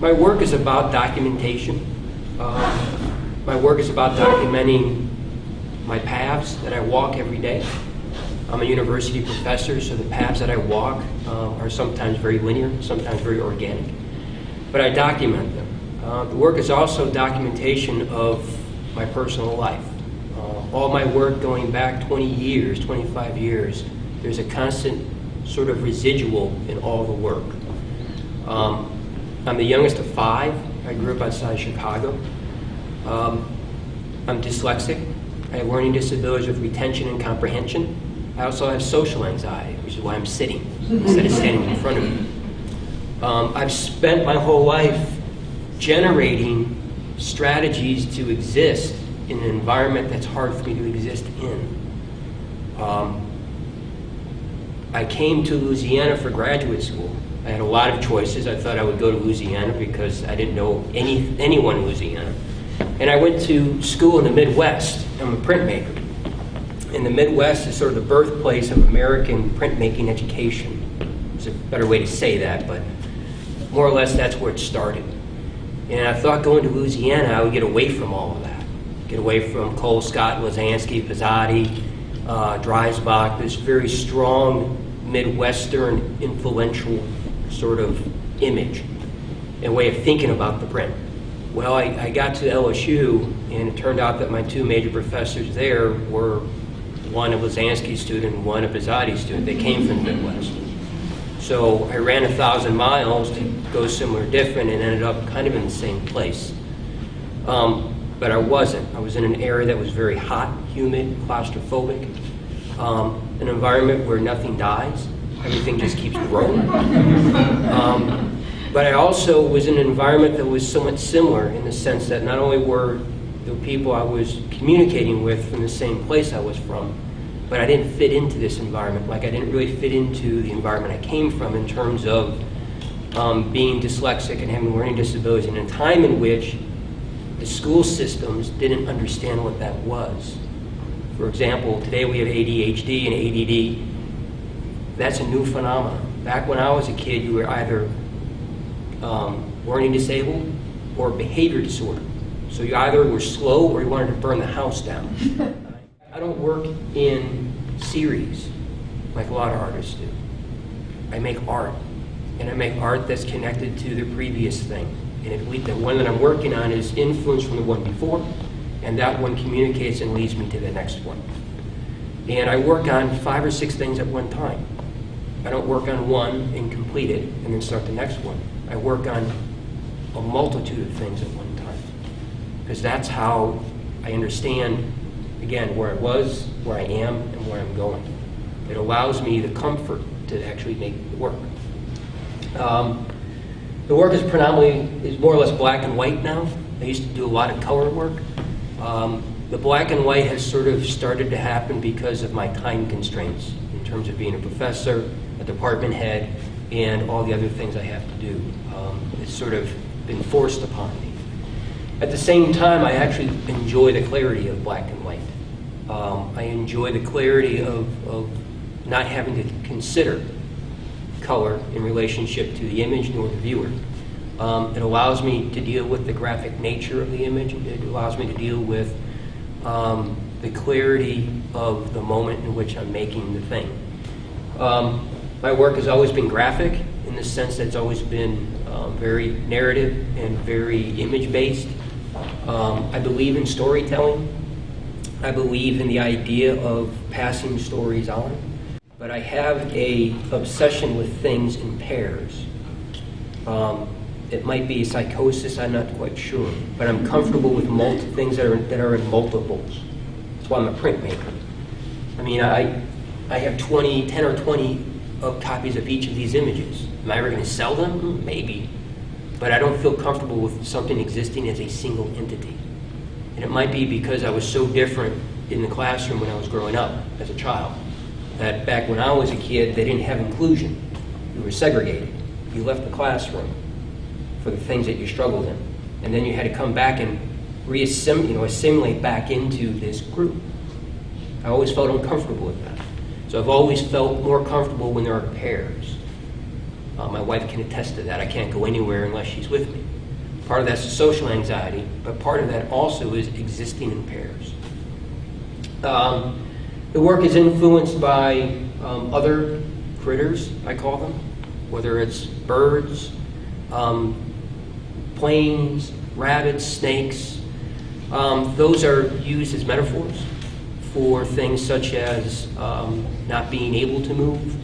My work is about documentation. My work is about documenting my paths that I walk every day. I'm a university professor, so the paths that I walk are sometimes very linear, sometimes very organic, but I document them. The work is also documentation of my personal life. All my work going back 20 years, 25 years, there's a constant sort of residual in all the work. I'm the youngest of 5. I grew up outside Chicago. I'm dyslexic. I have learning disabilities with retention and comprehension. I also have social anxiety, which is why I'm sitting instead of standing in front of you. I've spent my whole life generating strategies to exist in an environment that's hard for me to exist in. I came to Louisiana for graduate school. I had a lot of choices. I thought I would go to Louisiana because I didn't know anyone in Louisiana. And I went to school in the Midwest. I'm a printmaker. And the Midwest is sort of the birthplace of American printmaking education. It's a better way to say that, but more or less that's where it started. And I thought going to Louisiana, I would get away from all of that. Get away from Cole, Scott, Lazansky, Pizzotti, Dreisbach, this very strong Midwestern influential sort of image and way of thinking about the print. Well, I got to LSU, and it turned out that my 2 major professors there were one a Lazansky student and one a Pizzotti student. They came from the Midwest. So I ran 1,000 miles to go somewhere different and ended up kind of in the same place. But I wasn't. I was in an area that was very hot, humid, claustrophobic, an environment where nothing dies. Everything just keeps growing. But I also was in an environment that was somewhat similar in the sense that not only were the people I was communicating with from the same place I was from, but I didn't fit into this environment. Like I didn't really fit into the environment I came from in terms of being dyslexic and having learning disabilities in a time in which the school systems didn't understand what that was. For example, today we have ADHD and ADD. That's a new phenomenon. Back when I was a kid, you were either learning disabled or behavior disorder. So you either were slow or you wanted to burn the house down. I don't work in series like a lot of artists do. I make art, and I make art that's connected to the previous thing. And the one that I'm working on is influenced from the one before, and that one communicates and leads me to the next one. And I work on 5 or 6 things at one time. I don't work on one and complete it and then start the next one. I work on a multitude of things at one time, because that's how I understand, again, where I was, where I am, and where I'm going. It allows me the comfort to actually make the work. The work is predominantly, more or less black and white now. I used to do a lot of color work. The black and white has sort of started to happen because of my time constraints in terms of being a professor, a department head, and all the other things I have to do. It's sort of been forced upon me. At the same time, I actually enjoy the clarity of black and white. I enjoy the clarity of not having to consider color in relationship to the image nor the viewer. It allows me to deal with the graphic nature of the image. It allows me to deal with the clarity of the moment in which I'm making the thing. My work has always been graphic in the sense that it's always been very narrative and very image-based. I believe in storytelling. I believe in the idea of passing stories on. But I have a obsession with things in pairs. It might be psychosis, I'm not quite sure. But I'm comfortable with things that are in multiples. That's why I'm a printmaker. I mean, I have 10 or 20 copies of each of these images. Am I ever going to sell them? Maybe. But I don't feel comfortable with something existing as a single entity. And it might be because I was so different in the classroom when I was growing up as a child, that back when I was a kid, they didn't have inclusion. You were segregated. You left the classroom for the things that you struggled in. And then you had to come back and assimilate back into this group. I always felt uncomfortable with that. So I've always felt more comfortable when there are pairs. My wife can attest to that. I can't go anywhere unless she's with me. Part of that's social anxiety, but part of that also is existing in pairs. The work is influenced by other critters, I call them, whether it's birds, planes, rabbits, snakes. Those are used as metaphors for things such as not being able to move,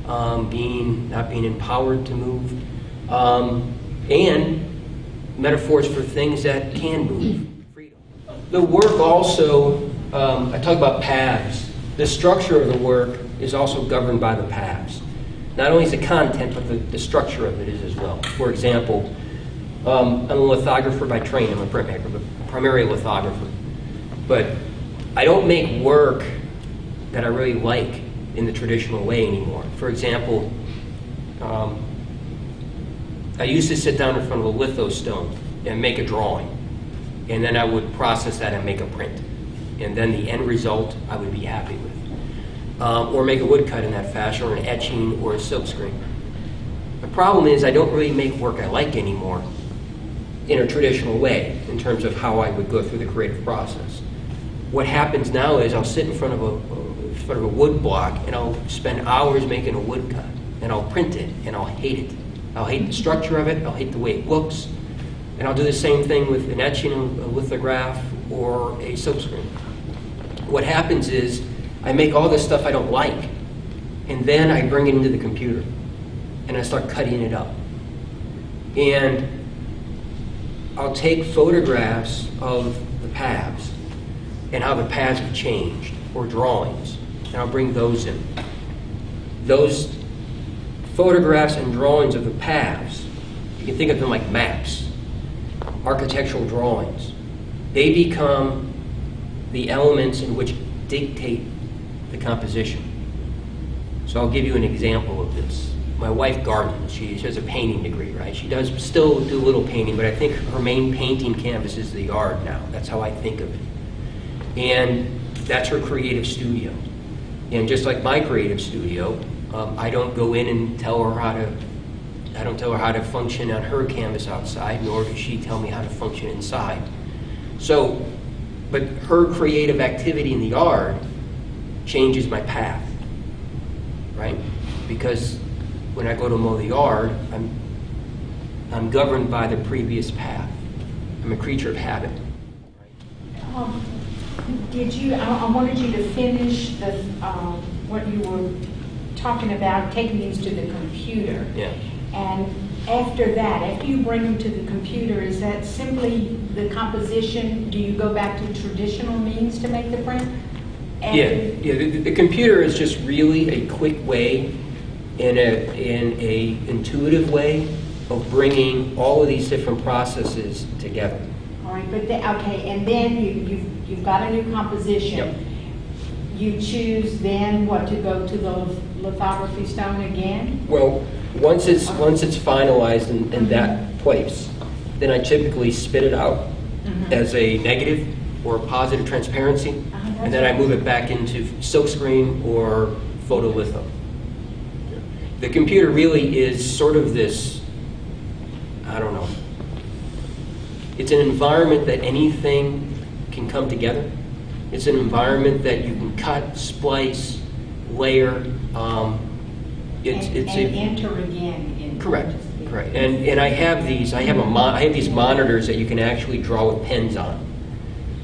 not being empowered to move, and metaphors for things that can move. Freedom. The work also, I talk about paths. The structure of the work is also governed by the paths. Not only is the content, but the structure of it is as well. For example, I'm a lithographer by training. I'm a printmaker, but primarily a lithographer. But I don't make work that I really like in the traditional way anymore. For example, I used to sit down in front of a litho stone and make a drawing. And then I would process that and make a print. And then the end result I would be happy with. Or make a woodcut in that fashion, or an etching, or a silkscreen. The problem is I don't really make work I like anymore in a traditional way in terms of how I would go through the creative process. What happens now is I'll sit in front of a wood block and I'll spend hours making a woodcut, and I'll print it and I'll hate it. I'll hate the structure of it, I'll hate the way it looks, and I'll do the same thing with an etching, a lithograph, or a silkscreen. What happens is I make all this stuff I don't like, and then I bring it into the computer and I start cutting it up. And I'll take photographs of the paths and how the paths have changed, or drawings, and I'll bring those in. Those photographs and drawings of the paths, you can think of them like maps, architectural drawings. They become the elements in which dictate the composition. So I'll give you an example of this. My wife gardens. She has a painting degree, right? She does still do a little painting, but I think her main painting canvas is the yard now. That's how I think of it. And that's her creative studio. And just like my creative studio, I don't go in and tell her how to function on her canvas outside, nor does she tell me how to function inside. So, but her creative activity in the yard changes my path, right? Because when I go to mow the yard, I'm governed by the previous path. I'm a creature of habit. I wanted you to finish what you were talking about, taking these to the computer. Yeah. And after that, after you bring them to the computer, is that simply the composition? Do you go back to traditional means to make the print? The computer is just really a quick way, in a intuitive way of bringing all of these different processes together. All right, but okay, and then you've got a new composition. Yep. You choose then what, to go to the lithography stone again? Well, once it's finalized in that place, then I typically spit it out as a negative or a positive transparency, and then I move it back into silkscreen or photolitho. The computer really is sort of this, I don't know, it's an environment that anything can come together. It's an environment that you can cut, splice, layer. Enter again. Correct. And I have these monitors that you can actually draw with pens on.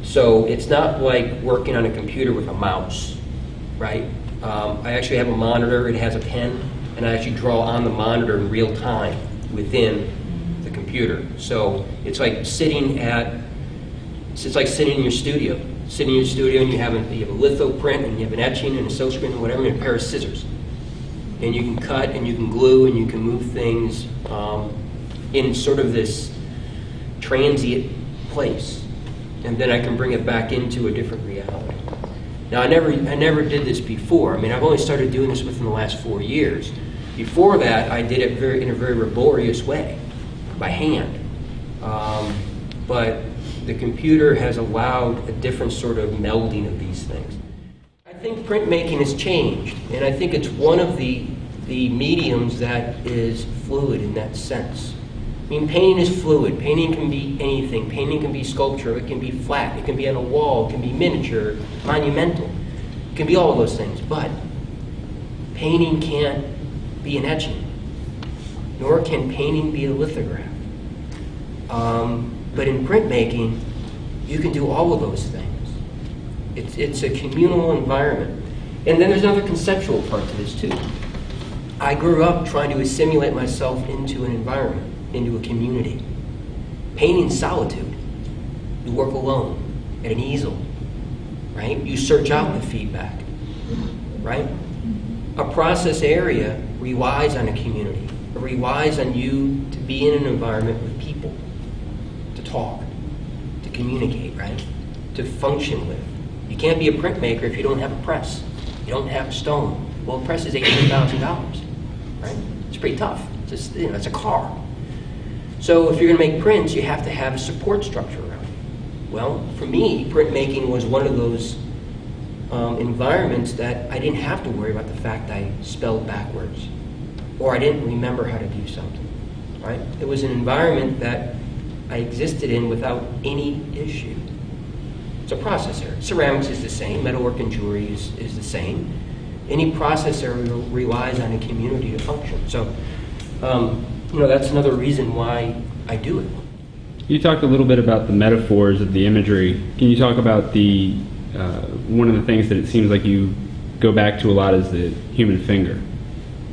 So it's not like working on a computer with a mouse, right? I actually have a monitor. It has a pen, and I actually draw on the monitor in real time within the computer. So it's like sitting in your studio. Sitting in your studio, and you have a litho print, and you have an etching and a silkscreen and whatever, and a pair of scissors. And you can cut, and you can glue, and you can move things in sort of this transient place. And then I can bring it back into a different reality. Now, I never did this before. I mean, I've only started doing this within the last 4 years. Before that, I did it in a very laborious way, by hand. But the computer has allowed a different sort of melding of these things. I think printmaking has changed, and I think it's one of the the mediums that is fluid in that sense. I mean, painting is fluid. Painting can be anything. Painting can be sculpture. It can be flat. It can be on a wall. It can be miniature, monumental. It can be all of those things. But painting can't be an etching, nor can painting be a lithograph. But in printmaking, you can do all of those things. It's a communal environment. And then there's another conceptual part to this too. I grew up trying to assimilate myself into an environment, into a community. Painting's solitude. You work alone at an easel, right? You search out the feedback, right? A process area relies on a community. It relies on you to be in an environment with people, to talk, to communicate, right? To function with. You can't be a printmaker if you don't have a press. You don't have a stone. Well, a press is $18,000, right? It's pretty tough. It's just, it's a car. So if you're going to make prints, you have to have a support structure around it. Well, for me, printmaking was one of those environments that I didn't have to worry about the fact I spelled backwards, or I didn't remember how to do something, right? It was an environment that I existed in without any issue. It's a process area. Ceramics is the same. Metalwork and jewelry is the same. Any process area relies on a community to function. So, that's another reason why I do it. You talked a little bit about the metaphors of the imagery. Can you talk about the one of the things that it seems like you go back to a lot is the human finger?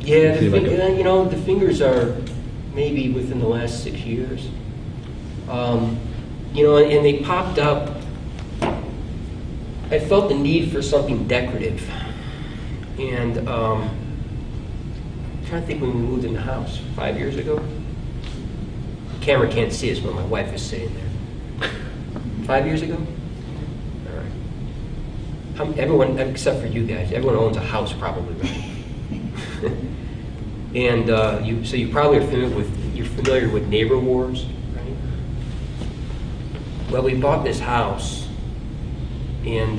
Yeah, the fingers are maybe within the last 6 years. And they popped up. I felt the need for something decorative. And I'm trying to think when we moved in the house, 5 years ago. The camera can't see us, but my wife is sitting there. 5 years ago? All right. Everyone, except for you guys, everyone owns a house probably, right? And so you probably are familiar with neighbor wars, right? Well, we bought this house, and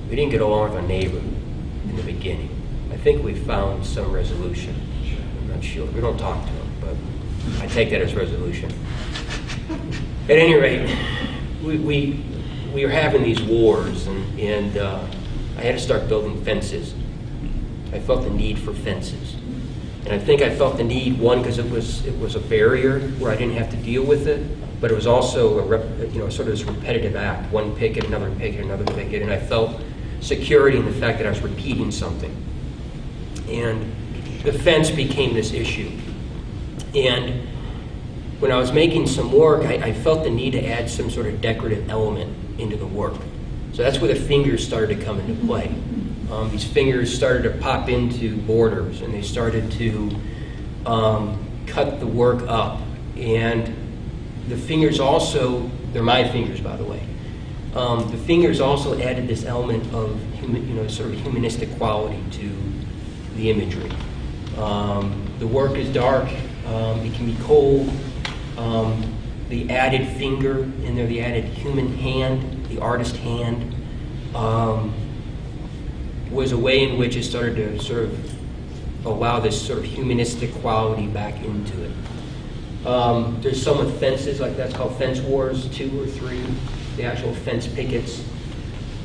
we didn't get along with our neighbor in the beginning. I think we found some resolution. I'm not sure. We don't talk to him, but I take that as resolution. At any rate, we were having these wars, and I had to start building fences. I felt the need for fences. And I think I felt the need, one, because it was a barrier where I didn't have to deal with it, but it was also sort of this repetitive act, one picket, another picket, another picket, and I felt security in the fact that I was repeating something. And the fence became this issue. And when I was making some work, I felt the need to add some sort of decorative element into the work. So that's where the fingers started to come into play. These fingers started to pop into borders, and they started to cut the work up. And the fingers also, they're my fingers, by the way. The fingers also added this element of sort of humanistic quality to the imagery. The work is dark. It can be cold. The added finger in there, the added human hand, the artist hand, was a way in which it started to sort of allow this sort of humanistic quality back into it. There's some with fences, like that's called Fence Wars 2 or 3, the actual fence pickets.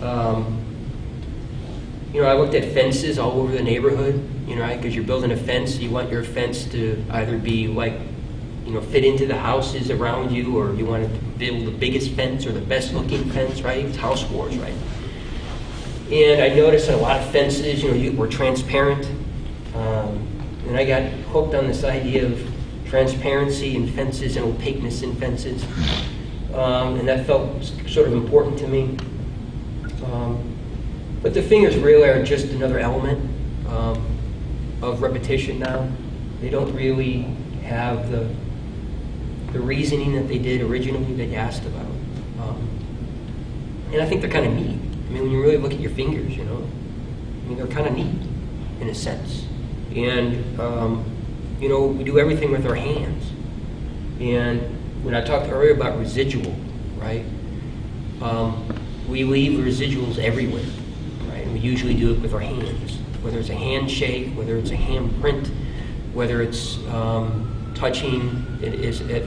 I looked at fences all over the neighborhood, because you're building a fence, you want your fence to either be like, fit into the houses around you, or you want to build the biggest fence or the best looking fence, right? It's house wars, right? And I noticed that a lot of fences, were transparent. And I got hooked on this idea of transparency in fences and opaqueness in fences. And that felt sort of important to me. But the fingers really are just another element of repetition now. They don't really have the reasoning that they did originally that you asked about. And I think they're kind of neat. When you really look at your fingers, they're kind of neat in a sense. And, we do everything with our hands. And when I talked earlier about residual, right, we leave residuals everywhere, right? And we usually do it with our hands. whether it's a handshake, whether it's a handprint, whether it's touching,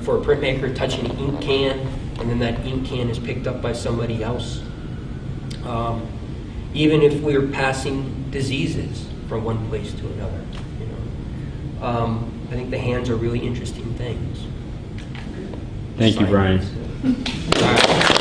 for a printmaker, touching an ink can, and then that ink can is picked up by somebody else. Even if we're passing diseases from one place to another, you know. I think the hands are really interesting things. Thank you, Brian. All right.